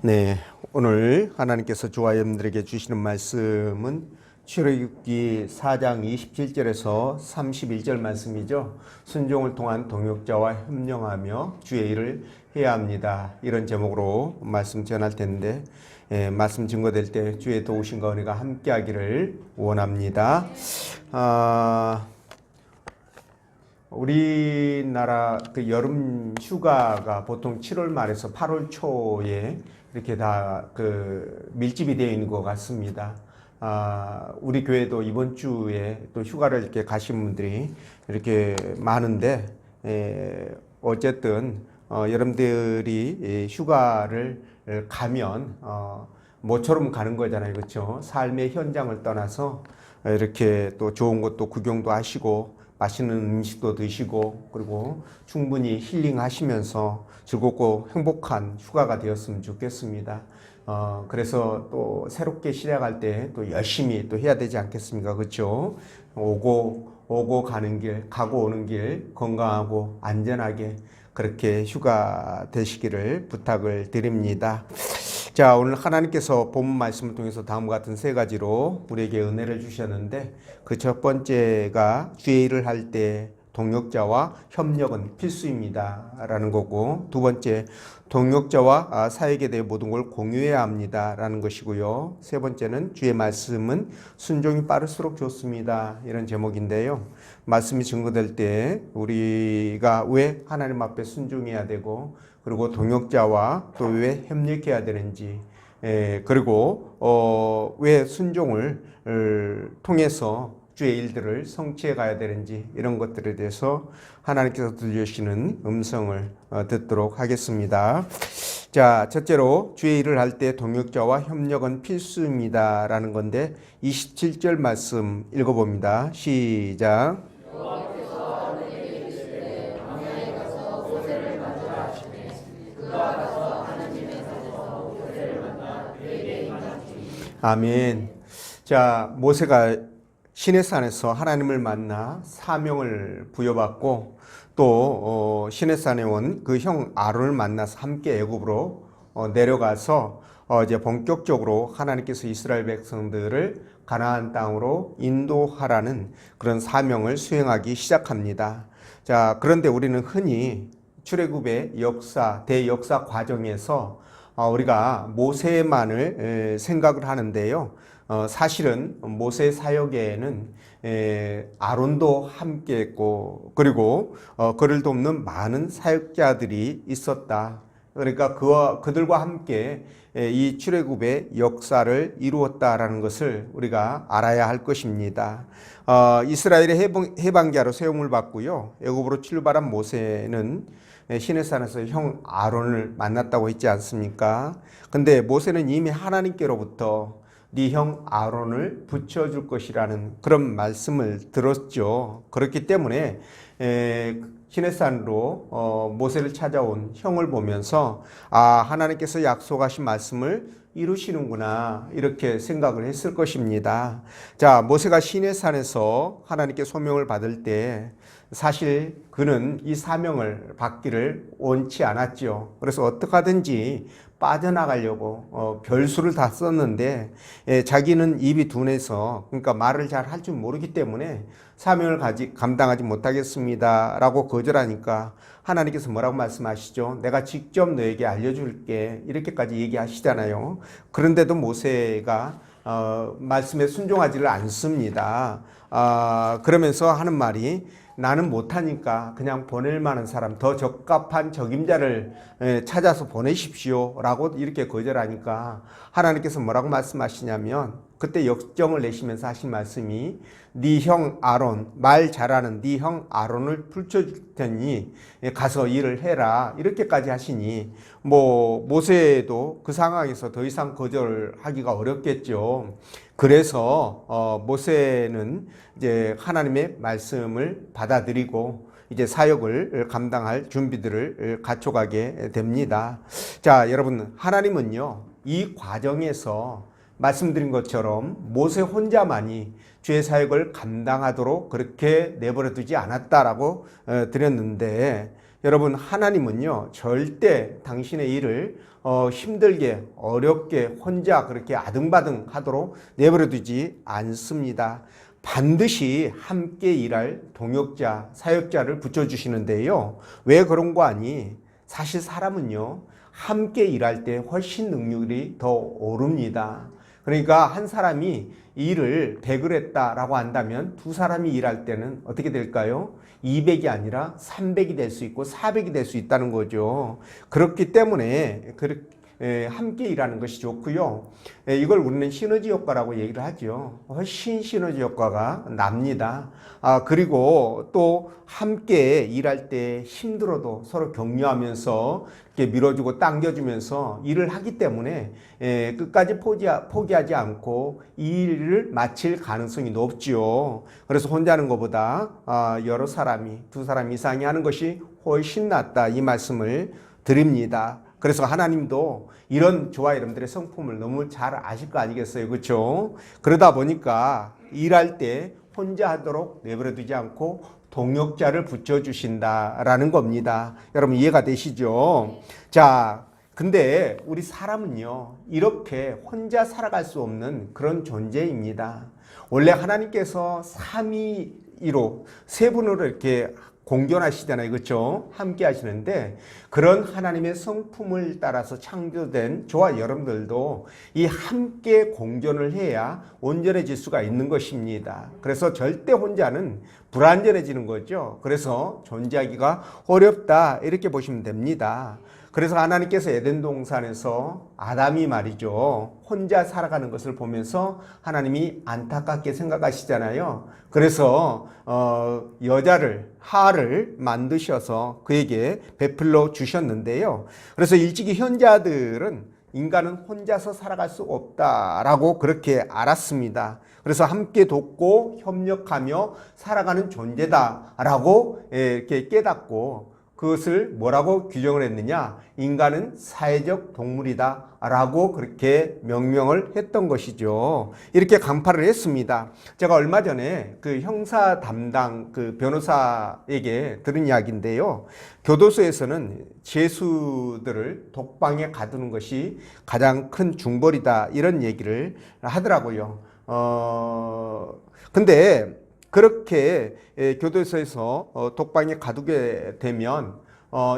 네, 오늘 하나님께서 저와 여러분들에게 주시는 말씀은 출애굽기 4장 27절에서 31절 말씀이죠. 순종을 통한 동역자와 협력하며 주의 일을 해야 합니다. 이런 제목으로 말씀 전할 텐데 말씀 증거될 때 주의 도우심과 은혜가 함께하기를 원합니다. 우리나라 그 여름 휴가가 보통 7월 말에서 8월 초에 이렇게 다 그 밀집이 되어 있는 것 같습니다. 우리 교회도 이번 주에 또 휴가를 이렇게 가신 분들이 이렇게 많은데, 어쨌든, 여러분들이 휴가를 가면, 모처럼 가는 거잖아요. 그렇죠? 삶의 현장을 떠나서 이렇게 또 좋은 것도 구경도 하시고, 맛있는 음식도 드시고, 그리고 충분히 힐링하시면서 즐겁고 행복한 휴가가 되었으면 좋겠습니다. 그래서 또 새롭게 시작할 때 또 열심히 또 해야 되지 않겠습니까? 그렇죠? 오고 가는 길, 가고 오는 길 건강하고 안전하게 그렇게 휴가 되시기를 부탁을 드립니다. 자, 오늘 하나님께서 본문 말씀을 통해서 다음과 같은 세 가지로 우리에게 은혜를 주셨는데, 그 첫 번째가 주의 일을 할 때 동역자와 협력은 필수입니다 라는 거고, 두 번째 동역자와 사역에 대해 모든 걸 공유해야 합니다 라는 것이고요, 세 번째는 주의 말씀은 순종이 빠를수록 좋습니다, 이런 제목인데요. 말씀이 증거될 때 우리가 왜 하나님 앞에 순종해야 되고, 그리고 동역자와 또 왜 협력해야 되는지, 그리고 왜 순종을 통해서 주의 일들을 성취해 가야 되는지, 이런 것들에 대해서 하나님께서 들려주시는 음성을 듣도록 하겠습니다. 자, 첫째로 주의 일을 할 때 동역자와 협력은 필수입니다 라는 건데, 27절 말씀 읽어봅니다. 시작. 아멘. 자, 모세가 시내산에서 하나님을 만나 사명을 부여받고, 또 시내산에 온 그 형 아론을 만나서 함께 애굽으로 내려가서 이제 본격적으로 하나님께서 이스라엘 백성들을 가나안 땅으로 인도하라는 그런 사명을 수행하기 시작합니다. 자, 그런데 우리는 흔히 출애굽의 역사, 대역사 과정에서 우리가 모세만을 생각을 하는데요. 사실은 모세 사역에는 아론도 함께했고, 그리고 그를 돕는 많은 사역자들이 있었다. 그러니까 그들과 함께 이 출애굽의 역사를 이루었다라는 것을 우리가 알아야 할 것입니다. 이스라엘의 해방자로 세움을 받고요, 애굽으로 출발한 모세는 시내산에서 형 아론을 만났다고 했지 않습니까? 근데 모세는 이미 하나님께로부터 네 형 아론을 붙여줄 것이라는 그런 말씀을 들었죠. 그렇기 때문에 시내산으로 모세를 찾아온 형을 보면서 하나님께서 약속하신 말씀을 이루시는구나, 이렇게 생각을 했을 것입니다. 자, 모세가 시내산에서 하나님께 소명을 받을 때 사실 그는 이 사명을 받기를 원치 않았죠. 그래서 어떻게 하든지 빠져나가려고 별수를 다 썼는데, 자기는 입이 둔해서, 그러니까 말을 잘 할 줄 모르기 때문에 사명을 감당하지 못하겠습니다 라고 거절하니까 하나님께서 뭐라고 말씀하시죠? 내가 직접 너에게 알려줄게, 이렇게까지 얘기하시잖아요. 그런데도 모세가 말씀에 순종하지를 않습니다. 그러면서 하는 말이, 나는 못하니까 그냥 보낼 만한 사람, 더 적합한 적임자를 찾아서 보내십시오 라고 이렇게 거절하니까 하나님께서 뭐라고 말씀하시냐면, 그때 역정을 내시면서 하신 말씀이, 네 형 아론, 말 잘하는 네 형 아론을 붙여줄 테니 가서 일을 해라, 이렇게까지 하시니 모세도 그 상황에서 더 이상 거절하기가 어렵겠죠. 그래서 모세는 이제 하나님의 말씀을 받아들이고 이제 사역을 감당할 준비들을 갖춰가게 됩니다. 자, 여러분, 하나님은요, 이 과정에서 말씀드린 것처럼 모세 혼자만이 주의 사역을 감당하도록 그렇게 내버려 두지 않았다라고 드렸는데, 여러분 하나님은요 절대 당신의 일을 힘들게 어렵게 혼자 그렇게 아등바등 하도록 내버려 두지 않습니다. 반드시 함께 일할 동역자, 사역자를 붙여주시는데요. 왜 그런 거 아니? 사실 사람은요 함께 일할 때 훨씬 능률이 더 오릅니다. 그러니까 한 사람이 일을 100을 했다라고 한다면 두 사람이 일할 때는 어떻게 될까요? 200이 아니라 300이 될 수 있고 400이 될 수 있다는 거죠. 그렇기 때문에 함께 일하는 것이 좋고요. 이걸 우리는 시너지 효과라고 얘기를 하죠. 훨씬 시너지 효과가 납니다. 그리고 또 함께 일할 때 힘들어도 서로 격려하면서 이렇게 밀어주고 당겨주면서 일을 하기 때문에 끝까지 포기하지 않고 이 일을 마칠 가능성이 높지요. 그래서 혼자 하는 것보다 여러 사람이, 두 사람 이상이 하는 것이 훨씬 낫다, 이 말씀을 드립니다. 그래서 하나님도 이런 저와 여러분들의 성품을 너무 잘 아실 거 아니겠어요? 그렇죠? 그러다 보니까 일할 때 혼자 하도록 내버려 두지 않고 동역자를 붙여주신다라는 겁니다. 여러분 이해가 되시죠? 자, 근데 우리 사람은요 이렇게 혼자 살아갈 수 없는 그런 존재입니다. 원래 하나님께서 삼위이로 세 분으로 이렇게 공존하시잖아요. 그렇죠? 함께 하시는데 그런 하나님의 성품을 따라서 창조된 저와 여러분들도 이 함께 공존을 해야 온전해질 수가 있는 것입니다. 그래서 절대 혼자는 불완전해지는 거죠. 그래서 존재하기가 어렵다, 이렇게 보시면 됩니다. 그래서 하나님께서 에덴 동산에서 아담이 말이죠 혼자 살아가는 것을 보면서 하나님이 안타깝게 생각하시잖아요. 그래서 여자를, 하를 만드셔서 그에게 베풀어 주셨는데요. 그래서 일찍이 현자들은 인간은 혼자서 살아갈 수 없다라고 그렇게 알았습니다. 그래서 함께 돕고 협력하며 살아가는 존재다라고 이렇게 깨닫고 그것을 뭐라고 규정을 했느냐? 인간은 사회적 동물이다 라고 그렇게 명명을 했던 것이죠. 이렇게 강파를 했습니다. 제가 얼마 전에 그 형사 담당 그 변호사에게 들은 이야기인데요. 교도소에서는 죄수들을 독방에 가두는 것이 가장 큰 중벌이다, 이런 얘기를 하더라고요. 근데 그렇게 교도소에서 독방에 가두게 되면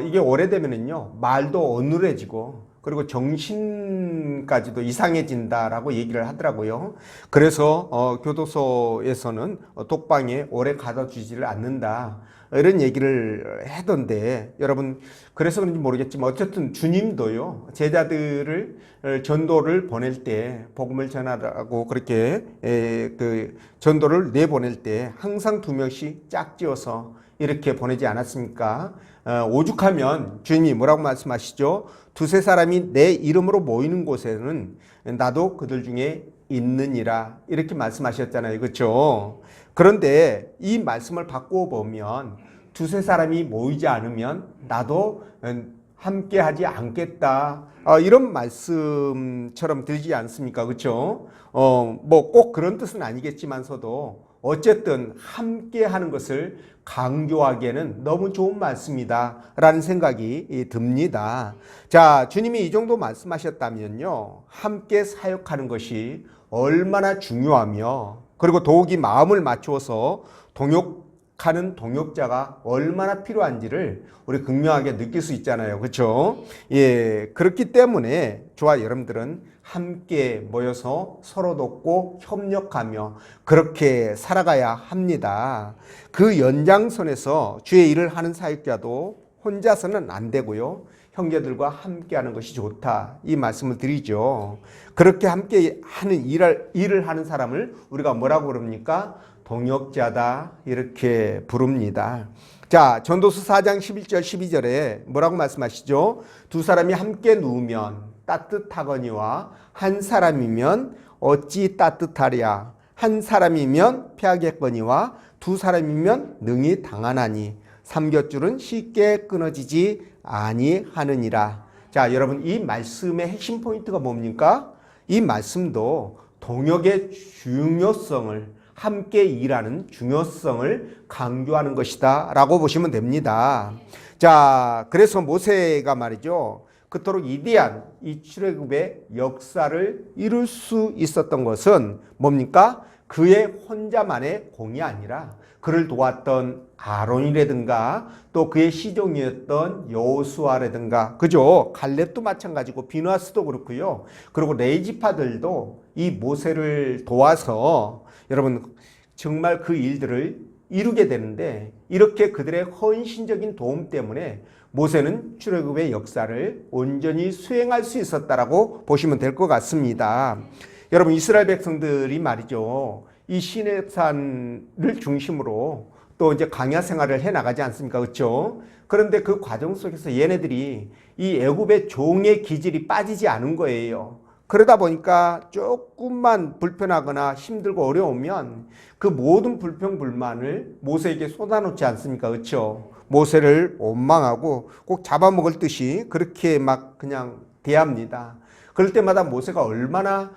이게 오래되면은요 말도 어눌해지고 그리고 정신까지도 이상해진다라고 얘기를 하더라고요. 그래서 교도소에서는 독방에 오래 가둬주지를 않는다, 이런 얘기를 하던데, 여러분 그래서 그런지 모르겠지만 어쨌든 주님도요 제자들을 전도를 보낼 때, 복음을 전하라고 그렇게 그 전도를 내보낼 때 항상 2명씩 짝지어서 이렇게 보내지 않았습니까? 오죽하면 주님이 뭐라고 말씀하시죠? 2-3 사람이 내 이름으로 모이는 곳에는 나도 그들 중에 있느니라, 이렇게 말씀하셨잖아요. 그렇죠? 그런데 이 말씀을 바꾸어 보면 2-3 사람이 모이지 않으면 나도 함께 하지 않겠다, 이런 말씀처럼 들지 않습니까? 그렇죠? 뭐 꼭 그런 뜻은 아니겠지만서도 어쨌든 함께 하는 것을 강조하기에는 너무 좋은 말씀이다 라는 생각이 듭니다. 자, 주님이 이 정도 말씀하셨다면요 함께 사역하는 것이 얼마나 중요하며, 그리고 더욱이 마음을 맞추어서 동역하는 동역자가 얼마나 필요한지를 우리 극명하게 느낄 수 있잖아요. 그렇죠? 예, 그렇기 때문에 저와 여러분들은 함께 모여서 서로 돕고 협력하며 그렇게 살아가야 합니다. 그 연장선에서 주의 일을 하는 사역자도 혼자서는 안 되고요, 형제들과 함께 하는 것이 좋다, 이 말씀을 드리죠. 그렇게 함께 하는 일을 하는 사람을 우리가 뭐라고 부릅니까? 동역자다, 이렇게 부릅니다. 자, 전도서 4장 11절 12절에 뭐라고 말씀하시죠? 2 사람이 함께 누우면 따뜻하거니와 1 사람이면 어찌 따뜻하랴. 1 사람이면 패하겠거니와 2 사람이면 능히 당하나니 삼겹줄은 쉽게 끊어지지 아니하느니라. 자, 여러분 이 말씀의 핵심 포인트가 뭡니까? 이 말씀도 동역의 중요성을 함께 일하는 중요성을 강조하는 것이다 라고 보시면 됩니다. 자, 그래서 모세가 말이죠, 그토록 위대한 이 출애굽의 역사를 이룰 수 있었던 것은 뭡니까? 그의 혼자만의 공이 아니라 그를 도왔던 아론이라든가 또 그의 시종이었던 여호수아라든가, 그죠? 갈렙도 마찬가지고 비누아스도 그렇고요. 그리고 레위지파들도 이 모세를 도와서 여러분 정말 그 일들을 이루게 되는데, 이렇게 그들의 헌신적인 도움 때문에 모세는 출애굽의 역사를 온전히 수행할 수 있었다라고 보시면 될 것 같습니다. 여러분, 이스라엘 백성들이 말이죠, 이 시내산을 중심으로 또 이제 광야 생활을 해 나가지 않습니까? 그렇죠? 그런데 그 과정 속에서 얘네들이 이 애굽의 종의 기질이 빠지지 않은 거예요. 그러다 보니까 조금만 불편하거나 힘들고 어려우면 그 모든 불평불만을 모세에게 쏟아놓지 않습니까? 그렇죠? 모세를 원망하고 꼭 잡아먹을 듯이 그렇게 막 그냥 대합니다. 그럴 때마다 모세가 얼마나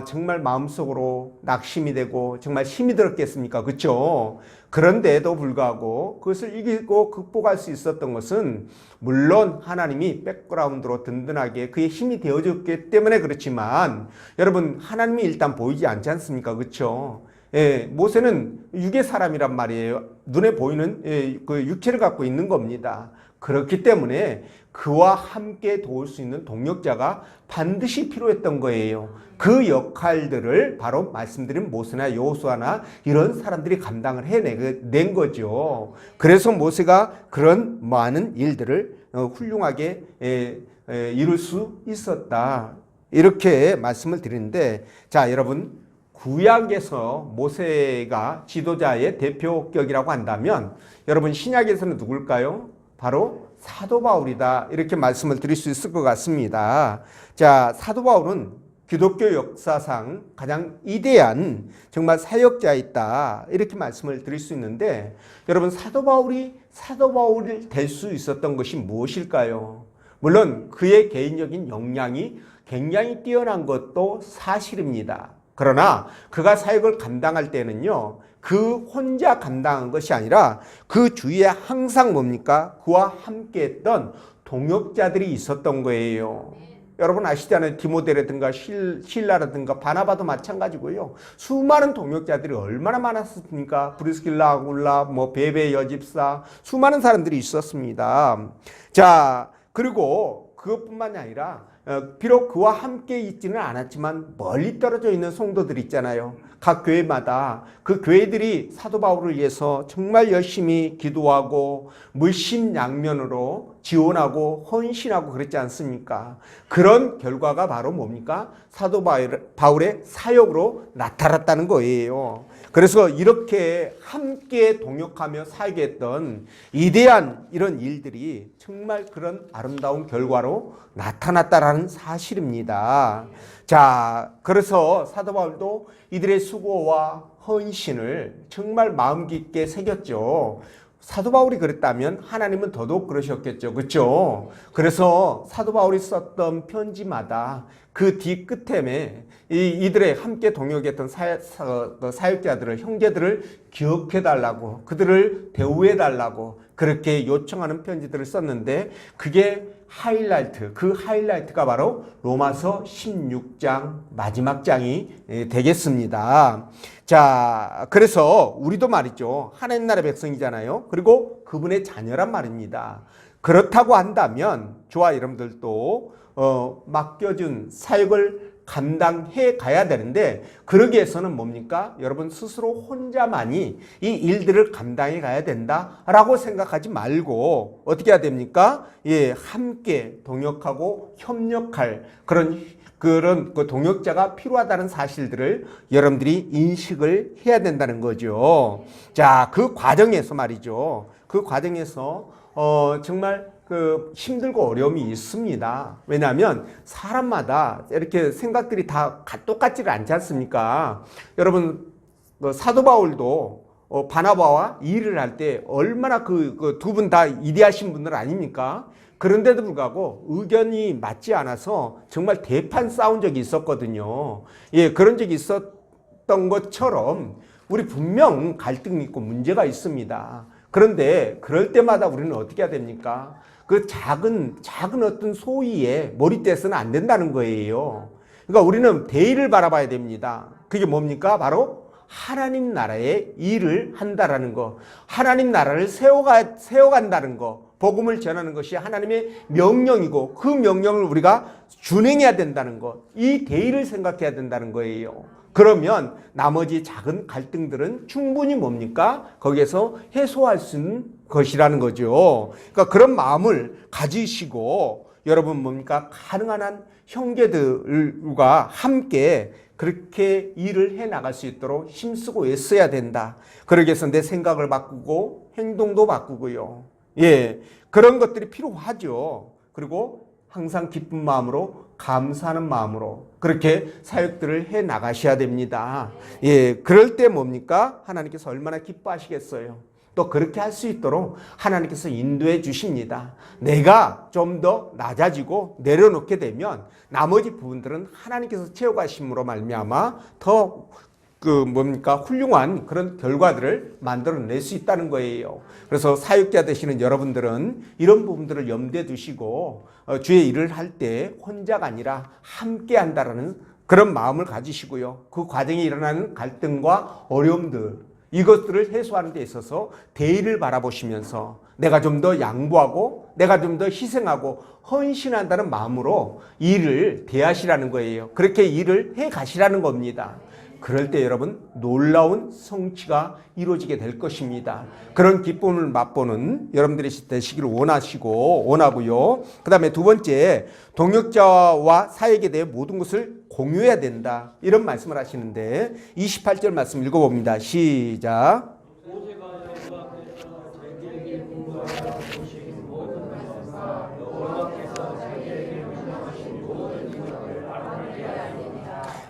정말 마음속으로 낙심이 되고 정말 힘이 들었겠습니까? 그렇죠? 그런데도 불구하고 그것을 이기고 극복할 수 있었던 것은 물론 하나님이 백그라운드로 든든하게 그의 힘이 되어줬기 때문에 그렇지만, 여러분, 하나님이 일단 보이지 않지 않습니까? 그렇죠? 예, 모세는 육의 사람이란 말이에요. 눈에 보이는 그 육체를 갖고 있는 겁니다. 그렇기 때문에 그와 함께 도울 수 있는 동력자가 반드시 필요했던 거예요. 그 역할들을 바로 말씀드린 모세나 여호수아나 이런 사람들이 감당을 해낸 거죠. 그래서 모세가 그런 많은 일들을 훌륭하게 이룰 수 있었다, 이렇게 말씀을 드리는데, 자, 여러분, 구약에서 모세가 지도자의 대표격이라고 한다면 여러분, 신약에서는 누굴까요? 바로 사도 바울이다, 이렇게 말씀을 드릴 수 있을 것 같습니다. 자, 사도 바울은 기독교 역사상 가장 위대한 정말 사역자이다, 이렇게 말씀을 드릴 수 있는데, 여러분, 사도 바울이 될 수 있었던 것이 무엇일까요? 물론 그의 개인적인 역량이 굉장히 뛰어난 것도 사실입니다. 그러나 그가 사역을 감당할 때는요, 그 혼자 감당한 것이 아니라 그 주위에 항상 뭡니까? 그와 함께했던 동역자들이 있었던 거예요. 여러분 아시잖아요. 디모데라든가 실라라든가 바나바도 마찬가지고요. 수많은 동역자들이 얼마나 많았습니까? 브리스길라, 아굴라, 베베 여집사, 수많은 사람들이 있었습니다. 자, 그리고 그것뿐만이 아니라 비록 그와 함께 있지는 않았지만 멀리 떨어져 있는 성도들 있잖아요. 각 교회마다 그 교회들이 사도 바울을 위해서 정말 열심히 기도하고 물심양면으로 지원하고 헌신하고 그랬지 않습니까? 그런 결과가 바로 뭡니까? 사도 바울의 사역으로 나타났다는 거예요. 그래서 이렇게 함께 동역하며 사역했던 위대한 이런 일들이 정말 그런 아름다운 결과로 나타났다라는 사실입니다. 자, 그래서 사도 바울도 이들의 수고와 헌신을 정말 마음 깊게 새겼죠. 사도 바울이 그랬다면 하나님은 더더욱 그러셨겠죠. 그렇죠? 그래서 사도 바울이 썼던 편지마다 그 뒤끝에 이들의 함께 동역했던 사역자들을, 형제들을 기억해달라고, 그들을 대우해달라고 그렇게 요청하는 편지들을 썼는데, 그게 그 하이라이트가 바로 로마서 16장 마지막 장이 되겠습니다. 자, 그래서 우리도 말이죠, 하나님 나라 백성이잖아요. 그리고 그분의 자녀란 말입니다. 그렇다고 한다면 저와 여러분들도 맡겨준 사역을 감당해 가야 되는데, 그러기 위해서는 뭡니까? 여러분 스스로 혼자만이 이 일들을 감당해 가야 된다라고 생각하지 말고 어떻게 해야 됩니까? 예, 함께 동역하고 협력할 그런 그 동역자가 필요하다는 사실들을 여러분들이 인식을 해야 된다는 거죠. 자, 그 과정에서 말이죠. 그 과정에서 정말 힘들고 어려움이 있습니다. 왜냐하면 사람마다 이렇게 생각들이 다 똑같지를 않지 않습니까? 여러분, 사도 바울도 바나바와 일을 할 때 얼마나 그 두 분 다 이대하신 분들 아닙니까? 그런데도 불구하고 의견이 맞지 않아서 정말 대판 싸운 적이 있었거든요. 예, 그런 적이 있었던 것처럼 우리 분명 갈등이 있고 문제가 있습니다. 그런데 그럴 때마다 우리는 어떻게 해야 됩니까? 그 작은 어떤 소위에 머리떼서는 안 된다는 거예요. 그러니까 우리는 대의를 바라봐야 됩니다. 그게 뭡니까? 바로 하나님 나라의 일을 한다라는 거. 하나님 나라를 세워간다는 거. 복음을 전하는 것이 하나님의 명령이고 그 명령을 우리가 준행해야 된다는 것. 이 대의를 생각해야 된다는 거예요. 그러면 나머지 작은 갈등들은 충분히 뭡니까? 거기에서 해소할 수 있는 것이라는 거죠. 그러니까 그런 마음을 가지시고 여러분 뭡니까? 가능한 한 형제들과 함께 그렇게 일을 해 나갈 수 있도록 힘쓰고 애써야 된다. 그러기 위해서 내 생각을 바꾸고 행동도 바꾸고요. 예, 그런 것들이 필요하죠. 그리고 항상 기쁜 마음으로 감사하는 마음으로 그렇게 사역들을 해 나가셔야 됩니다. 예, 그럴 때 뭡니까? 하나님께서 얼마나 기뻐하시겠어요. 또 그렇게 할 수 있도록 하나님께서 인도해 주십니다. 내가 좀 더 낮아지고 내려놓게 되면 나머지 부분들은 하나님께서 채워가심으로 말미암아 더 훌륭한 그런 결과들을 만들어낼 수 있다는 거예요. 그래서 사역자 되시는 여러분들은 이런 부분들을 염두에 두시고 주의 일을 할 때 혼자가 아니라 함께 한다라는 그런 마음을 가지시고요. 그 과정에 일어나는 갈등과 어려움들 이것들을 해소하는 데 있어서 대의를 바라보시면서 내가 좀 더 양보하고 내가 좀 더 희생하고 헌신한다는 마음으로 일을 대하시라는 거예요. 그렇게 일을 해 가시라는 겁니다. 그럴 때 여러분 놀라운 성취가 이루어지게 될 것입니다. 그런 기쁨을 맛보는 여러분들이 되시기를 원하고요. 그 다음에 두 번째, 동역자와 사역에 대해 모든 것을 공유해야 된다. 이런 말씀을 하시는데 28절 말씀 읽어봅니다. 시작.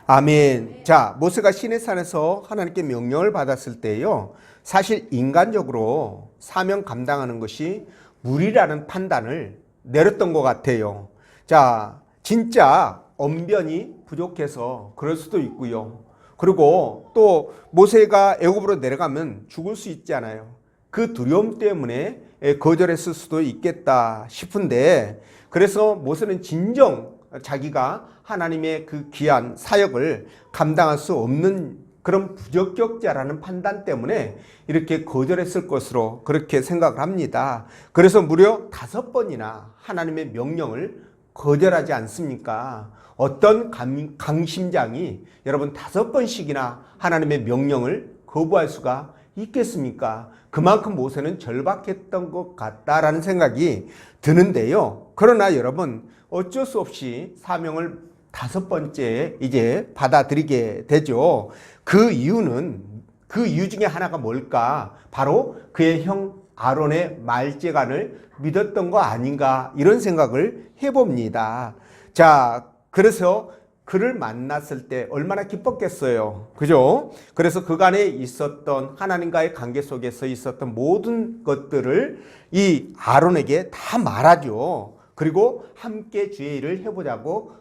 아멘. 자, 모세가 시내산에서 하나님께 명령을 받았을 때요. 사실 인간적으로 사명 감당하는 것이 무리라는 판단을 내렸던 것 같아요. 자, 진짜 언변이 부족해서 그럴 수도 있고요. 그리고 또 모세가 애굽으로 내려가면 죽을 수 있잖아요. 그 두려움 때문에 거절했을 수도 있겠다 싶은데 그래서 모세는 진정 자기가 하나님의 그 귀한 사역을 감당할 수 없는 그런 부적격자라는 판단 때문에 이렇게 거절했을 것으로 그렇게 생각을 합니다. 그래서 무려 5번이나 하나님의 명령을 거절하지 않습니까? 어떤 강심장이 여러분 5번씩이나 하나님의 명령을 거부할 수가 있겠습니까? 그만큼 모세는 절박했던 것 같다라는 생각이 드는데요. 그러나 여러분 어쩔 수 없이 사명을 5번째 이제 받아들이게 되죠. 그 이유 중에 하나가 뭘까? 바로 그의 형 아론의 말재간을 믿었던 거 아닌가 이런 생각을 해봅니다. 자, 그래서 그를 만났을 때 얼마나 기뻤겠어요. 그죠? 그래서 그간에 있었던 하나님과의 관계 속에서 있었던 모든 것들을 이 아론에게 다 말하죠. 그리고 함께 주의 일을 해보자고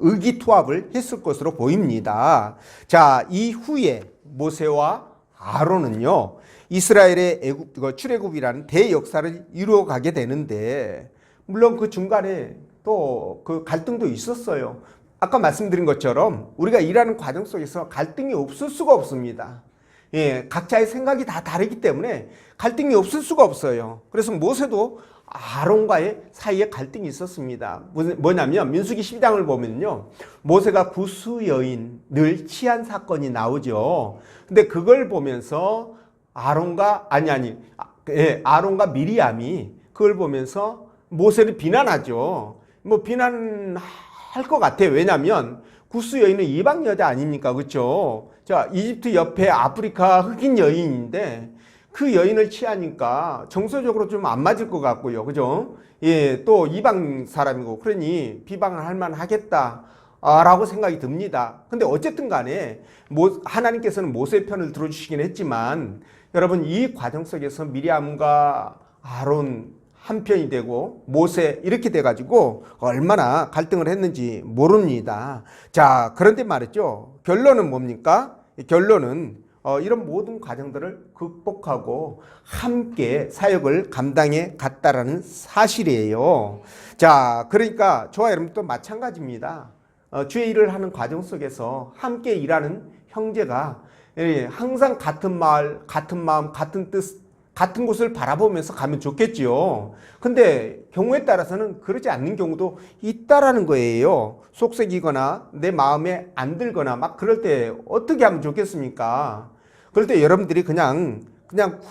의기투합을 했을 것으로 보입니다. 자, 이후에 모세와 아론은요, 이스라엘의 출애굽이라는 대역사를 이루어가게 되는데, 물론 그 중간에 또 그 갈등도 있었어요. 아까 말씀드린 것처럼 우리가 일하는 과정 속에서 갈등이 없을 수가 없습니다. 예, 각자의 생각이 다 다르기 때문에 갈등이 없을 수가 없어요. 그래서 모세도 아론과의 사이에 갈등이 있었습니다. 뭐냐면 민수기 12장을 보면요, 모세가 구스 여인을 취한 사건이 나오죠. 근데 그걸 보면서 아론과 미리암이 그걸 보면서 모세를 비난하죠. 뭐 비난할 것 같아요. 왜냐하면 구스 여인은 이방 여자 아닙니까? 그렇죠? 자, 이집트 옆에 아프리카 흑인 여인인데 그 여인을 취하니까 정서적으로 좀 안 맞을 것 같고요. 그죠? 예, 또 이방 사람이고 그러니 비방을 할 만하겠다 라고 생각이 듭니다. 근데 어쨌든 간에 하나님께서는 모세의 편을 들어주시긴 했지만 여러분 이 과정 속에서 미리암과 아론 한편이 되고 모세 이렇게 돼가지고 얼마나 갈등을 했는지 모릅니다. 자, 그런데 말이죠. 결론은 뭡니까? 결론은 이런 모든 과정들을 극복하고 함께 사역을 감당해 갔다라는 사실이에요. 자, 그러니까 저와 여러분도 마찬가지입니다. 주의 일을 하는 과정 속에서 함께 일하는 형제가 항상 같은 같은 마음, 같은 뜻, 같은 곳을 바라보면서 가면 좋겠지요. 근데 경우에 따라서는 그러지 않는 경우도 있다라는 거예요. 속색이거나 내 마음에 안 들거나 막 그럴 때 어떻게 하면 좋겠습니까? 그럴 때 여러분들이 그냥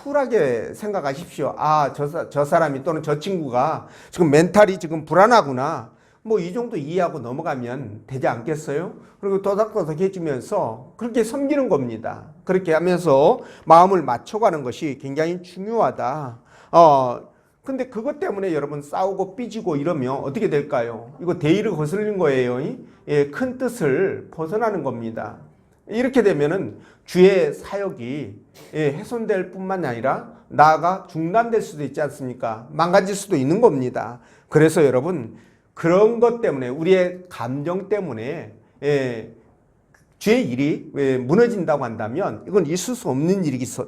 쿨하게 생각하십시오. 아, 저 사람이 또는 저 친구가 지금 멘탈이 지금 불안하구나. 뭐 이 정도 이해하고 넘어가면 되지 않겠어요? 그리고 도닥도닥 해주면서 그렇게 섬기는 겁니다. 그렇게 하면서 마음을 맞춰가는 것이 굉장히 중요하다. 근데 그것 때문에 여러분 싸우고 삐지고 이러면 어떻게 될까요? 이거 대의를 거스르는 거예요. 예, 큰 뜻을 벗어나는 겁니다. 이렇게 되면은 주의 사역이 훼손될 뿐만 아니라 나아가 중단될 수도 있지 않습니까? 망가질 수도 있는 겁니다. 그래서 여러분 그런 것 때문에 우리의 감정 때문에 주의 일이 무너진다고 한다면 이건 있을 수 없는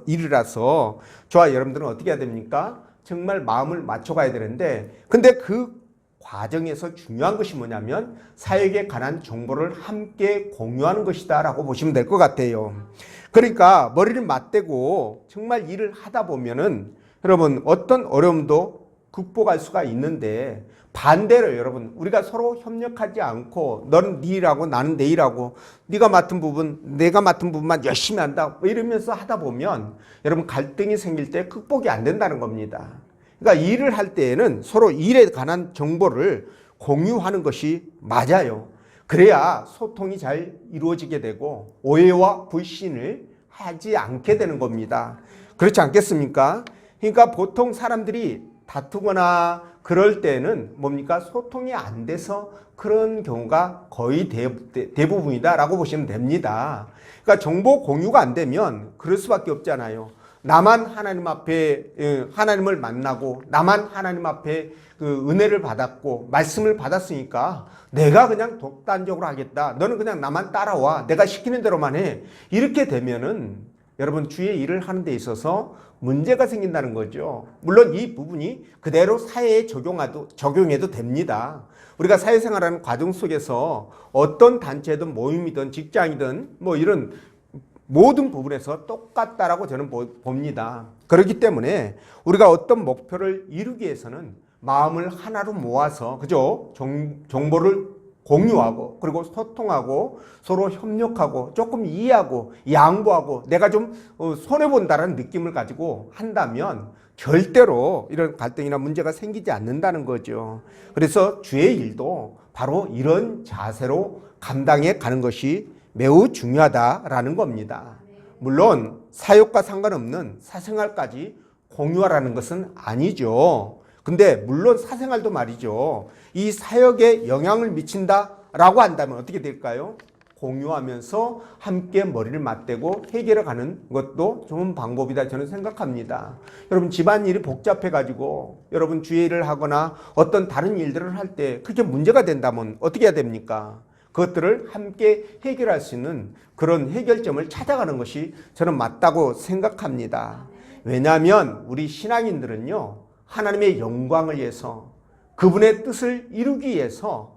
일이라서 저와 여러분들은 어떻게 해야 됩니까? 정말 마음을 맞춰가야 되는데 근데 그 과정에서 중요한 것이 뭐냐면 사역에 관한 정보를 함께 공유하는 것이다 라고 보시면 될 것 같아요. 그러니까 머리를 맞대고 정말 일을 하다 보면은 여러분 어떤 어려움도 극복할 수가 있는데 반대로 여러분 우리가 서로 협력하지 않고 너는 네 일하고 나는 내 일하고 네가 맡은 부분 내가 맡은 부분만 열심히 한다 이러면서 하다 보면 여러분 갈등이 생길 때 극복이 안 된다는 겁니다. 그러니까 일을 할 때에는 서로 일에 관한 정보를 공유하는 것이 맞아요. 그래야 소통이 잘 이루어지게 되고 오해와 불신을 하지 않게 되는 겁니다. 그렇지 않겠습니까? 그러니까 보통 사람들이 다투거나 그럴 때는 뭡니까? 소통이 안 돼서 그런 경우가 거의 대부분이다라고 보시면 됩니다. 그러니까 정보 공유가 안 되면 그럴 수밖에 없잖아요. 나만 하나님 앞에 하나님을 만나고 나만 하나님 앞에 그 은혜를 받았고 말씀을 받았으니까 내가 그냥 독단적으로 하겠다. 너는 그냥 나만 따라와. 내가 시키는 대로만 해. 이렇게 되면은 여러분 주의 일을 하는 데 있어서 문제가 생긴다는 거죠. 물론 이 부분이 그대로 사회에 적용해도 됩니다. 우리가 사회생활하는 과정 속에서 어떤 단체든 모임이든 직장이든 뭐 이런 모든 부분에서 똑같다라고 저는 봅니다. 그렇기 때문에 우리가 어떤 목표를 이루기 위해서는 마음을 하나로 모아서 그죠? 정보를 공유하고 그리고 소통하고 서로 협력하고 조금 이해하고 양보하고 내가 좀 손해본다는 느낌을 가지고 한다면 절대로 이런 갈등이나 문제가 생기지 않는다는 거죠. 그래서 주의 일도 바로 이런 자세로 감당해 가는 것이 매우 중요하다라는 겁니다. 물론 사역과 상관없는 사생활까지 공유하라는 것은 아니죠. 근데 물론 사생활도 말이죠. 이 사역에 영향을 미친다라고 한다면 어떻게 될까요? 공유하면서 함께 머리를 맞대고 해결해 가는 것도 좋은 방법이다 저는 생각합니다. 여러분 집안일이 복잡해가지고 여러분 주의 일을 하거나 어떤 다른 일들을 할 때 그렇게 문제가 된다면 어떻게 해야 됩니까? 그것들을 함께 해결할 수 있는 그런 해결점을 찾아가는 것이 저는 맞다고 생각합니다. 왜냐하면 우리 신앙인들은요. 하나님의 영광을 위해서 그분의 뜻을 이루기 위해서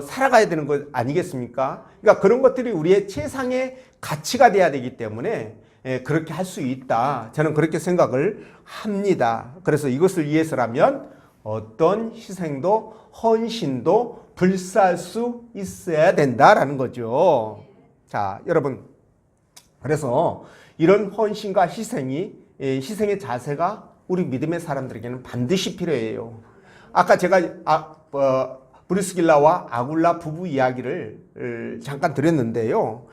살아가야 되는 것 아니겠습니까? 그러니까 그런 것들이 우리의 최상의 가치가 돼야 되기 때문에 그렇게 할 수 있다. 저는 그렇게 생각을 합니다. 그래서 이것을 위해서라면 어떤 희생도 헌신도 불사할 수 있어야 된다라는 거죠. 자, 여러분. 그래서 이런 헌신과 희생의 자세가 우리 믿음의 사람들에게는 반드시 필요해요. 아까 제가 브리스길라와 아굴라 부부 이야기를 잠깐 드렸는데요.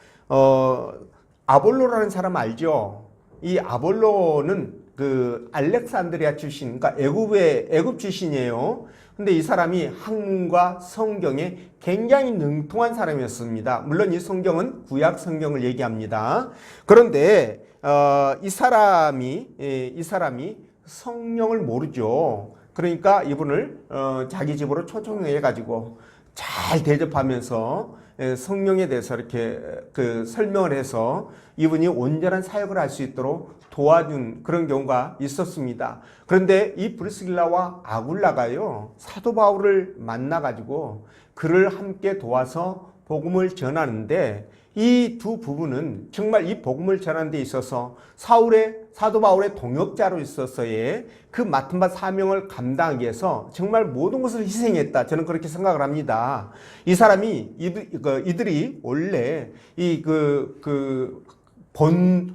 아볼로라는 사람 알죠? 이 아볼로는 그 알렉산드리아 출신, 그러니까 애굽 출신이에요. 근데 이 사람이 학문과 성경에 굉장히 능통한 사람이었습니다. 물론 이 성경은 구약 성경을 얘기합니다. 그런데 이 사람이 성령을 모르죠. 그러니까 이분을 자기 집으로 초청해 가지고 잘 대접하면서 성령에 대해서 이렇게 설명을 해서 이분이 온전한 사역을 할 수 있도록 도와준 그런 경우가 있었습니다. 그런데 이 브리스길라와 아굴라가요, 사도 바울을 만나 가지고 그를 함께 도와서 복음을 전하는데, 이 두 부부는 정말 이 복음을 전하는 데 있어서 사도 바울의 동역자로 있어서의 그 맡은 바 사명을 감당하기 위해서 정말 모든 것을 희생했다. 저는 그렇게 생각을 합니다. 이 사람이 이들이 원래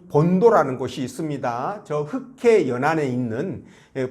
본도라는 곳이 있습니다. 저 흑해 연안에 있는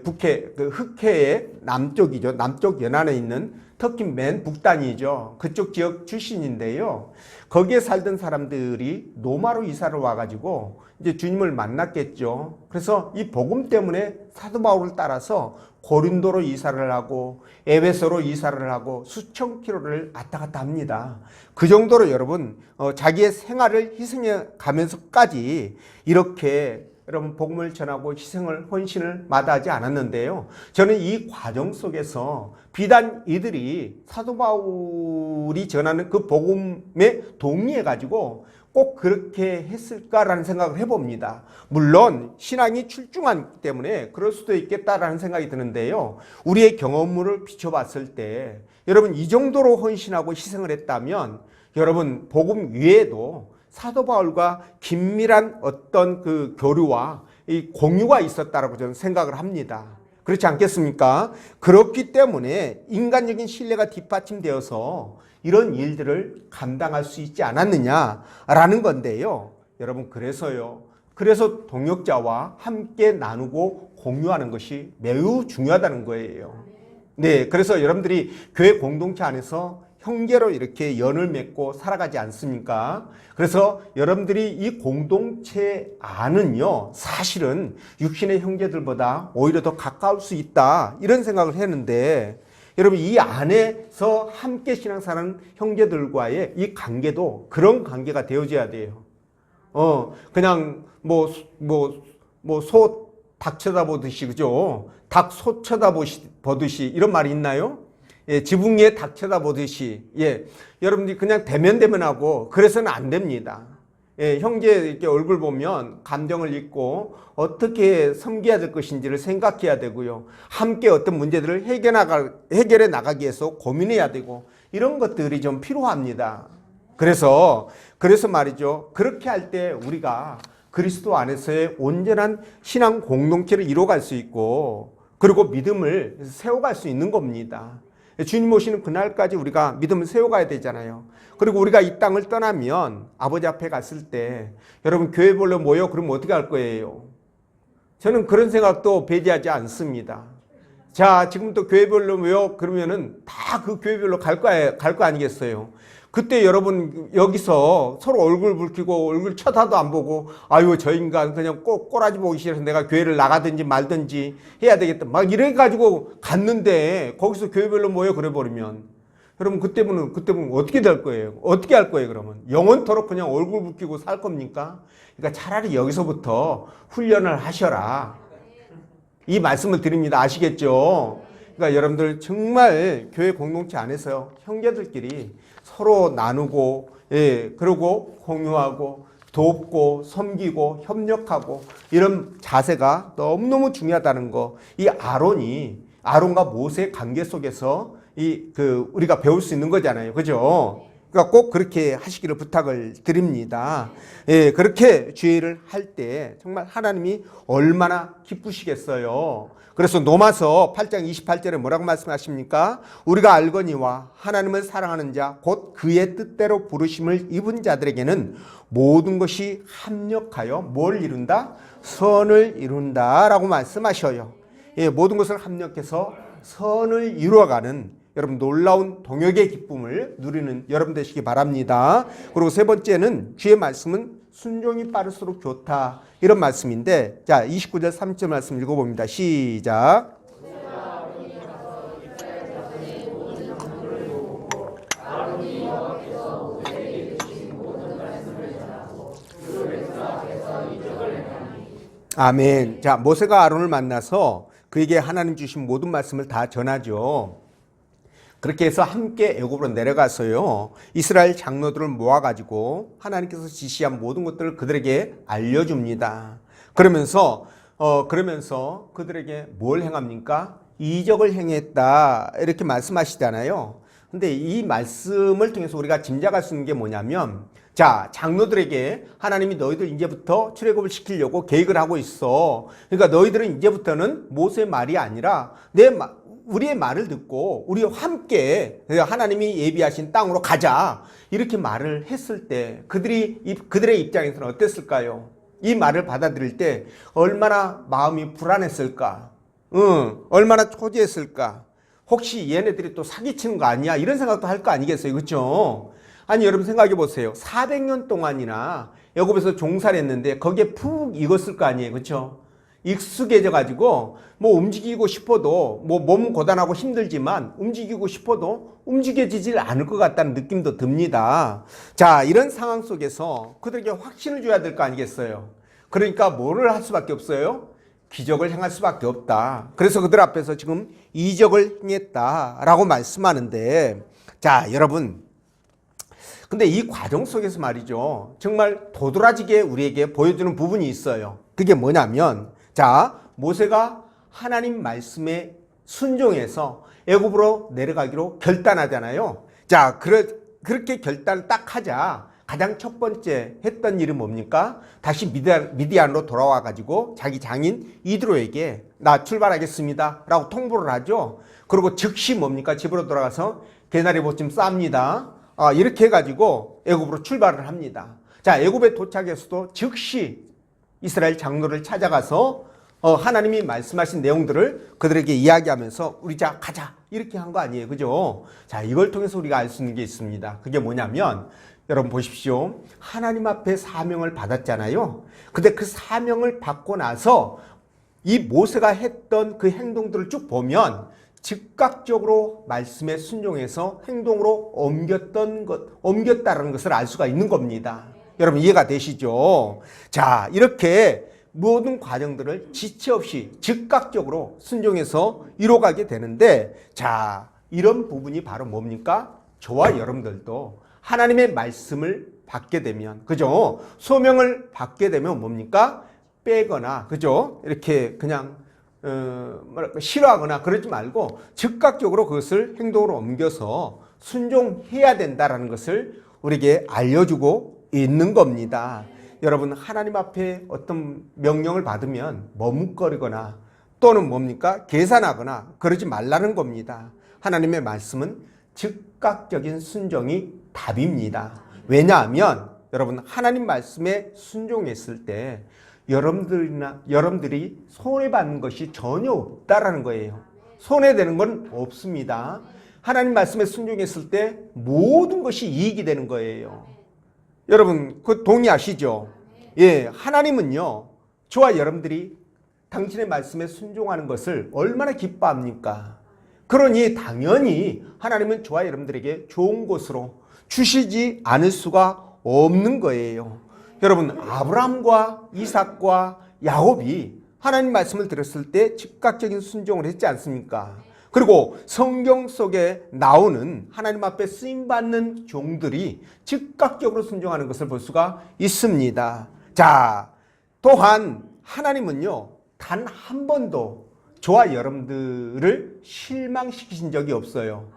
북해 흑해의 남쪽이죠. 남쪽 연안에 있는 터키 맨 북단이죠. 그쪽 지역 출신인데요. 거기에 살던 사람들이 로마로 이사를 와가지고 이제 주님을 만났겠죠. 그래서 이 복음 때문에 사도 바울을 따라서 고린도로 이사를 하고 에베소로 이사를 하고 수천 킬로를 왔다 갔다 합니다. 그 정도로 여러분 자기의 생활을 희생해 가면서까지 이렇게 여러분 복음을 전하고 희생을 헌신을 마다하지 않았는데요. 저는 이 과정 속에서 비단 이들이 사도 바울이 전하는 그 복음에 동의해 가지고 꼭 그렇게 했을까라는 생각을 해봅니다. 물론 신앙이 출중하기 때문에 그럴 수도 있겠다라는 생각이 드는데요. 우리의 경험을 비춰봤을 때 여러분 이 정도로 헌신하고 희생을 했다면 여러분 복음 위에도 사도 바울과 긴밀한 어떤 그 교류와 이 공유가 있었다라고 저는 생각을 합니다. 그렇지 않겠습니까? 그렇기 때문에 인간적인 신뢰가 뒷받침되어서 이런 일들을 감당할 수 있지 않았느냐라는 건데요. 여러분 그래서 동역자와 함께 나누고 공유하는 것이 매우 중요하다는 거예요. 네, 그래서 여러분들이 교회 공동체 안에서 형제로 이렇게 연을 맺고 살아가지 않습니까? 그래서 여러분들이 이 공동체 안은요, 사실은 육신의 형제들보다 오히려 더 가까울 수 있다, 이런 생각을 했는데, 여러분 이 안에서 함께 신앙사는 형제들과의 이 관계도 그런 관계가 되어져야 돼요. 그냥 소 닭 쳐다보듯이, 그죠? 닭 소 쳐다보듯이 이런 말이 있나요? 예, 지붕 위에 닭 쳐다보듯이, 예, 여러분들이 그냥 대면하고 그래서는 안 됩니다. 예, 형제 이렇게 얼굴 보면 감정을 잊고 어떻게 섬겨야 될 것인지를 생각해야 되고요. 함께 어떤 문제들을 해결해 나가기 위해서 고민해야 되고, 이런 것들이 좀 필요합니다. 그래서 말이죠. 그렇게 할 때 우리가 그리스도 안에서의 온전한 신앙 공동체를 이뤄갈 수 있고, 그리고 믿음을 세워갈 수 있는 겁니다. 주님 오시는 그날까지 우리가 믿음을 세워가야 되잖아요. 그리고 우리가 이 땅을 떠나면 아버지 앞에 갔을 때 여러분 교회별로 모여 그러면 어떻게 할 거예요? 저는 그런 생각도 배제하지 않습니다. 자, 지금부터 교회별로 모여 그러면은 다 그 교회별로 갈 거 아니겠어요? 그때 여러분 여기서 서로 얼굴 붉히고 얼굴 쳐다도 안 보고, 아유 저 인간 그냥 꼬라지 보기 싫어서 내가 교회를 나가든지 말든지 해야 되겠다 막 이래 가지고 갔는데, 거기서 교회별로 모여 그래 버리면 여러분 그때는 어떻게 될 거예요? 어떻게 할 거예요? 그러면 영원토록 그냥 얼굴 붉히고 살 겁니까? 그러니까 차라리 여기서부터 훈련을 하셔라, 이 말씀을 드립니다. 아시겠죠? 그러니까 여러분들 정말 교회 공동체 안에서 형제들끼리 서로 나누고, 예, 그리고 공유하고 돕고 섬기고 협력하고 이런 자세가 너무너무 중요하다는 거. 이 아론과 모세의 관계 속에서 우리가 배울 수 있는 거잖아요. 그죠? 그러니까 꼭 그렇게 하시기를 부탁을 드립니다. 예, 그렇게 주의를 할 때 정말 하나님이 얼마나 기쁘시겠어요. 그래서 로마서 8장 28절에 뭐라고 말씀하십니까? 우리가 알거니와 하나님을 사랑하는 자 곧 그의 뜻대로 부르심을 입은 자들에게는 모든 것이 합력하여 뭘 이룬다? 선을 이룬다 라고 말씀하셔요. 예, 모든 것을 합력해서 선을 이루어가는 여러분 놀라운 동역의 기쁨을 누리는 여러분 되시기 바랍니다. 그리고 세 번째는 주의 말씀은 순종이 빠를수록 좋다, 이런 말씀인데, 자 29절 3절 말씀 읽어봅니다. 시작. 아멘. 자, 모세가 아론을 만나서 그에게 하나님 주신 모든 말씀을 다 전하죠. 그렇게 해서 함께 애굽으로 내려가서요, 이스라엘 장로들을 모아가지고 하나님께서 지시한 모든 것들을 그들에게 알려줍니다. 그러면서 그들에게 뭘 행합니까? 이적을 행했다 이렇게 말씀하시잖아요. 근데 이 말씀을 통해서 우리가 짐작할 수 있는 게 뭐냐면, 자, 장로들에게 하나님이 너희들 이제부터 출애굽을 시키려고 계획을 하고 있어. 그러니까 너희들은 이제부터는 모세의 말이 아니라 우리의 말을 듣고 우리와 함께 하나님이 예비하신 땅으로 가자 이렇게 말을 했을 때 그들의 입장에서는 어땠을까요? 이 말을 받아들일 때 얼마나 마음이 불안했을까? 얼마나 초조했을까? 혹시 얘네들이 또 사기치는 거 아니야? 이런 생각도 할 거 아니겠어요? 그렇죠? 아니, 여러분 생각해 보세요. 400년 동안이나 애굽에서 종살이 했는데 거기에 푹 익었을 거 아니에요? 그렇죠? 익숙해져 가지고 뭐 움직이고 싶어도 뭐 몸은 고단하고 힘들지만 움직이고 싶어도 움직여지질 않을 것 같다는 느낌도 듭니다. 자, 이런 상황 속에서 그들에게 확신을 줘야 될 거 아니겠어요? 그러니까 뭐를 할 수밖에 없어요? 기적을 행할 수밖에 없다. 그래서 그들 앞에서 지금 이적을 행했다라고 말씀하는데, 자, 여러분, 근데 이 과정 속에서 말이죠, 정말 도드라지게 우리에게 보여주는 부분이 있어요. 그게 뭐냐면, 자, 모세가 하나님 말씀에 순종해서 애굽으로 내려가기로 결단하잖아요. 자, 그렇게 결단을 딱 하자 가장 첫 번째 했던 일은 뭡니까? 다시 미디안으로 돌아와 가지고 자기 장인 이드로에게 나 출발하겠습니다 라고 통보를 하죠. 그리고 즉시 뭡니까? 집으로 돌아가서 개나리 보침 쌉니다. 이렇게 해가지고 애굽으로 출발을 합니다. 자, 애굽에 도착해서도 즉시 이스라엘 장로를 찾아가서 하나님이 말씀하신 내용들을 그들에게 이야기하면서 우리 자 가자 이렇게 한 거 아니에요, 그죠? 자, 이걸 통해서 우리가 알 수 있는 게 있습니다. 그게 뭐냐면, 여러분 보십시오. 하나님 앞에 사명을 받았잖아요. 근데 그 사명을 받고 나서 이 모세가 했던 그 행동들을 쭉 보면 즉각적으로 말씀에 순종해서 행동으로 옮겼다는 것을 알 수가 있는 겁니다. 여러분 이해가 되시죠? 자, 이렇게 모든 과정들을 지체 없이 즉각적으로 순종해서 이뤄가게 되는데, 자, 이런 부분이 바로 뭡니까? 저와 여러분들도 하나님의 말씀을 받게 되면, 그죠? 소명을 받게 되면 뭡니까? 빼거나, 그죠? 이렇게 그냥 싫어하거나 그러지 말고 즉각적으로 그것을 행동으로 옮겨서 순종해야 된다는 것을 우리에게 알려주고 있는 겁니다. 여러분, 하나님 앞에 어떤 명령을 받으면 머뭇거리거나 또는 뭡니까? 계산하거나 그러지 말라는 겁니다. 하나님의 말씀은 즉각적인 순종이 답입니다. 왜냐하면 여러분, 하나님 말씀에 순종했을 때 여러분들이 손해받는 것이 전혀 없다라는 거예요. 손해되는 건 없습니다. 하나님 말씀에 순종했을 때 모든 것이 이익이 되는 거예요. 여러분, 그 동의하시죠? 예, 하나님은요, 저와 여러분들이 당신의 말씀에 순종하는 것을 얼마나 기뻐합니까? 그러니 당연히 하나님은 저와 여러분들에게 좋은 곳으로 주시지 않을 수가 없는 거예요. 여러분, 아브라함과 이삭과 야곱이 하나님 말씀을 들었을 때 즉각적인 순종을 했지 않습니까? 그리고 성경 속에 나오는 하나님 앞에 쓰임받는 종들이 즉각적으로 순종하는 것을 볼 수가 있습니다. 자, 또한 하나님은요, 단 한 번도 저와 여러분들을 실망시키신 적이 없어요.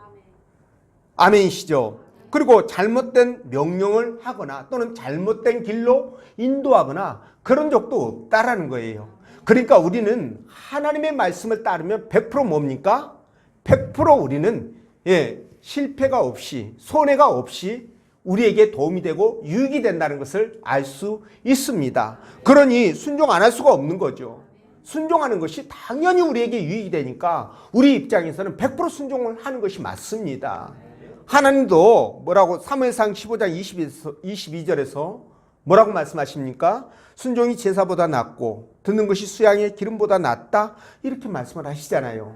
아멘이시죠? 그리고 잘못된 명령을 하거나 또는 잘못된 길로 인도하거나 그런 적도 없다라는 거예요. 그러니까 우리는 하나님의 말씀을 따르면 100% 뭡니까? 100% 우리는 실패가 없이 손해가 없이 우리에게 도움이 되고 유익이 된다는 것을 알 수 있습니다. 그러니 순종 안 할 수가 없는 거죠. 순종하는 것이 당연히 우리에게 유익이 되니까 우리 입장에서는 100% 순종을 하는 것이 맞습니다. 하나님도 뭐라고 사무엘상 15장 22절에서 뭐라고 말씀하십니까? 순종이 제사보다 낫고 듣는 것이 수양의 기름보다 낫다 이렇게 말씀을 하시잖아요.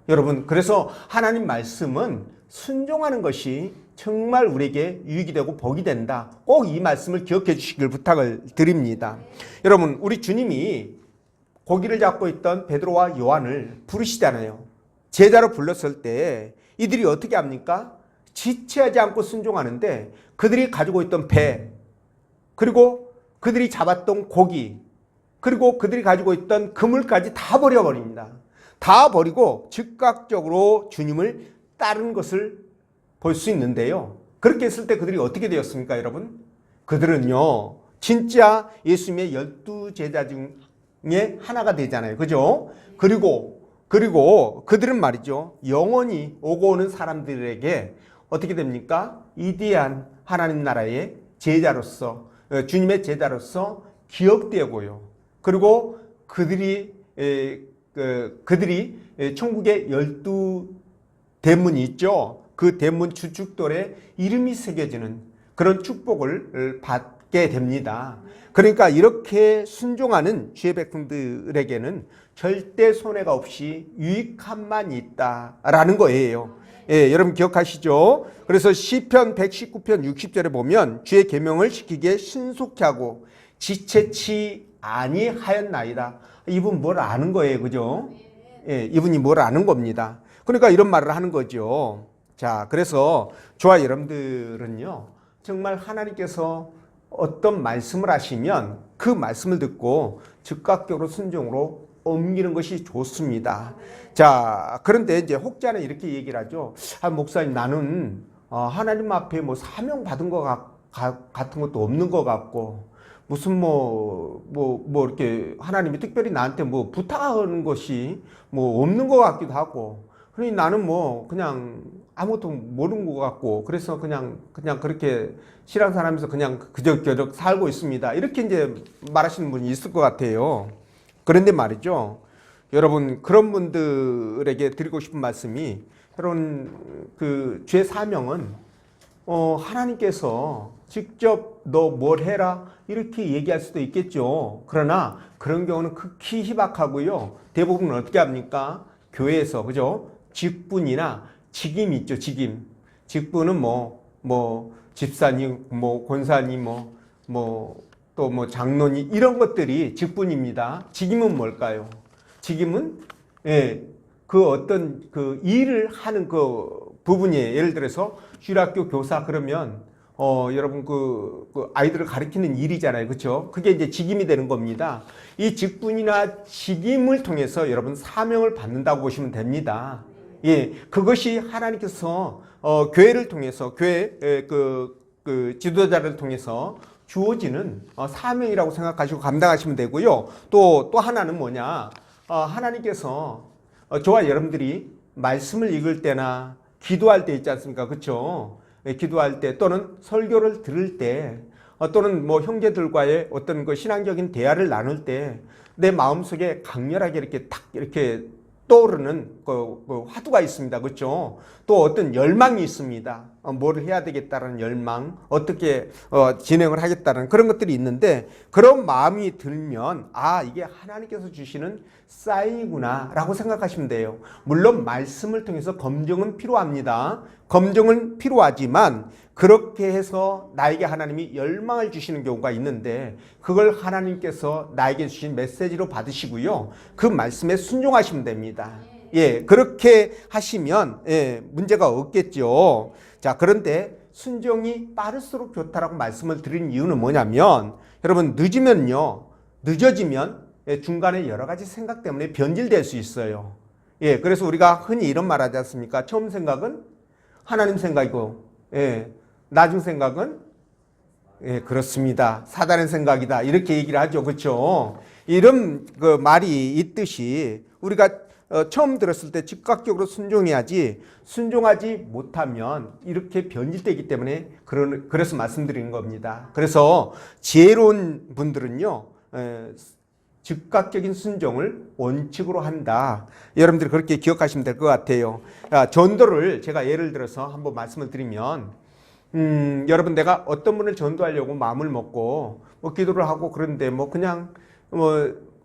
여러분, 그래서 하나님 말씀은 순종하는 것이 정말 우리에게 유익이 되고 복이 된다. 꼭 이 말씀을 기억해 주시길 부탁을 드립니다. 여러분, 우리 주님이 고기를 잡고 있던 베드로와 요한을 부르시잖아요. 제자로 불렀을 때 이들이 어떻게 합니까? 지체하지 않고 순종하는데 그들이 가지고 있던 배, 그리고 그들이 잡았던 고기, 그리고 그들이 가지고 있던 그물까지 다 버려버립니다. 다 버리고 즉각적으로 주님을 따른 것을 볼 수 있는데요. 그렇게 했을 때 그들이 어떻게 되었습니까, 여러분? 그들은요, 진짜 예수님의 12제자 중에 하나가 되잖아요. 그죠? 그리고 그들은 말이죠, 영원히 오고 오는 사람들에게 어떻게 됩니까? 위대한 하나님 나라의 제자로서, 주님의 제자로서 기억되고요. 그리고 그들이 천국의 12대문이 있죠. 그 대문 주축돌에 이름이 새겨지는 그런 축복을 받게 됩니다. 그러니까 이렇게 순종하는 주의 백성들에게는 절대 손해가 없이 유익함만 있다라는 거예요. 예, 여러분 기억하시죠? 그래서 시편 119편 60절에 보면 주의 계명을 지키기에 신속히 하고 지체치 아니하였나이다. 이분 뭘 아는 거예요, 그죠? 예, 이분이 뭘 아는 겁니다. 그러니까 이런 말을 하는 거죠. 자, 그래서 저와 여러분들은요, 정말 하나님께서 어떤 말씀을 하시면 그 말씀을 듣고 즉각적으로 순종으로 옮기는 것이 좋습니다. 자, 그런데 이제 혹자는 이렇게 얘기를 하죠. 목사님, 나는 하나님 앞에 뭐 사명 받은 것 같은 것도 없는 것 같고, 무슨 이렇게 하나님이 특별히 나한테 뭐 부탁하는 것이 뭐 없는 것 같기도 하고, 그러니 나는 뭐 그냥 아무것도 모르는 것 같고, 그래서 그냥 그렇게 신앙생활하면서 그냥 그저저저 살고 있습니다. 이렇게 이제 말하시는 분이 있을 것 같아요. 그런데 말이죠, 여러분, 그런 분들에게 드리고 싶은 말씀이, 여러분, 그 주의 사명은 하나님께서 직접 너 뭘 해라 이렇게 얘기할 수도 있겠죠. 그러나 그런 경우는 극히 희박하고요. 대부분 어떻게 합니까? 교회에서, 그죠? 직분이나 직임이 있죠. 직분은 집사님, 권사님, 또 장로님, 이런 것들이 직분입니다. 직임은 뭘까요? 직임은, 예, 그 어떤 그 일을 하는 그 부분이에요. 예를 들어서 주일학교 교사 그러면 여러분 그 아이들을 가르치는 일이잖아요. 그렇죠? 그게 이제 직임이 되는 겁니다. 이 직분이나 직임을 통해서 여러분 사명을 받는다고 보시면 됩니다. 예, 그것이 하나님께서 교회를 통해서 교회 그 지도자를 통해서 주어지는 사명이라고 생각하시고 감당하시면 되고요. 또 하나는 뭐냐? 하나님께서 저와 여러분들이 말씀을 읽을 때나 기도할 때 있지 않습니까? 그렇죠? 기도할 때 또는 설교를 들을 때 또는 뭐 형제들과의 어떤 그 신앙적인 대화를 나눌 때 내 마음속에 강렬하게 이렇게 탁 이렇게 떠오르는 그 화두가 있습니다. 그렇죠? 또 어떤 열망이 있습니다. 뭘 해야 되겠다는 열망, 어떻게 진행을 하겠다는 그런 것들이 있는데, 그런 마음이 들면 이게 하나님께서 주시는 사인이구나 라고 생각하시면 돼요. 물론 말씀을 통해서 검증은 필요합니다. 검증은 필요하지만 그렇게 해서 나에게 하나님이 열망을 주시는 경우가 있는데, 그걸 하나님께서 나에게 주신 메시지로 받으시고요, 그 말씀에 순종하시면 됩니다. 예, 그렇게 하시면 문제가 없겠죠. 자, 그런데 순종이 빠를수록 좋다라고 말씀을 드린 이유는 뭐냐면, 여러분, 늦어지면 중간에 여러 가지 생각 때문에 변질될 수 있어요. 예, 그래서 우리가 흔히 이런 말 하지 않습니까? 처음 생각은 하나님 생각이고, 나중 생각은 그렇습니다. 사단의 생각이다. 이렇게 얘기를 하죠. 그렇죠? 이런 그 말이 있듯이 우리가 처음 들었을 때 즉각적으로 순종해야지, 순종하지 못하면 이렇게 변질되기 때문에 그래서 말씀드리는 겁니다. 그래서 지혜로운 분들은요, 즉각적인 순종을 원칙으로 한다. 여러분들이 그렇게 기억하시면 될 것 같아요. 전도를 제가 예를 들어서 한번 말씀을 드리면, 여러분, 내가 어떤 분을 전도하려고 마음을 먹고 기도를 하고 그런데 그냥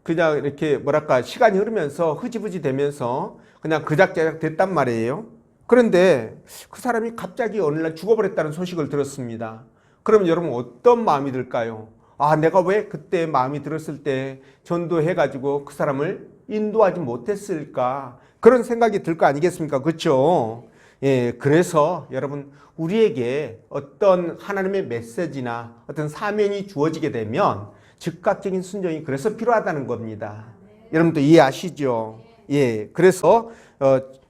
이렇게 시간이 흐르면서 흐지부지 되면서 그냥 그작저작 됐단 말이에요. 그런데 그 사람이 갑자기 어느 날 죽어버렸다는 소식을 들었습니다. 그러면 여러분 어떤 마음이 들까요? 아, 내가 왜 그때 마음이 들었을 때 전도해가지고 그 사람을 인도하지 못했을까? 그런 생각이 들 거 아니겠습니까? 그렇죠? 예, 그래서 여러분 우리에게 어떤 하나님의 메시지나 어떤 사명이 주어지게 되면 즉각적인 순종이 그래서 필요하다는 겁니다. 여러분도 이해하시죠? 예, 그래서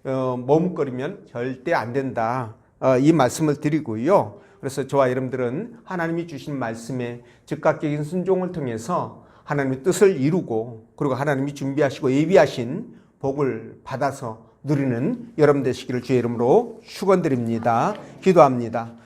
머뭇거리면 절대 안 된다. 이 말씀을 드리고요. 그래서 저와 여러분들은 하나님이 주신 말씀에 즉각적인 순종을 통해서 하나님의 뜻을 이루고 그리고 하나님이 준비하시고 예비하신 복을 받아서 누리는 여러분 되시기를 주의 이름으로 축원드립니다. 기도합니다.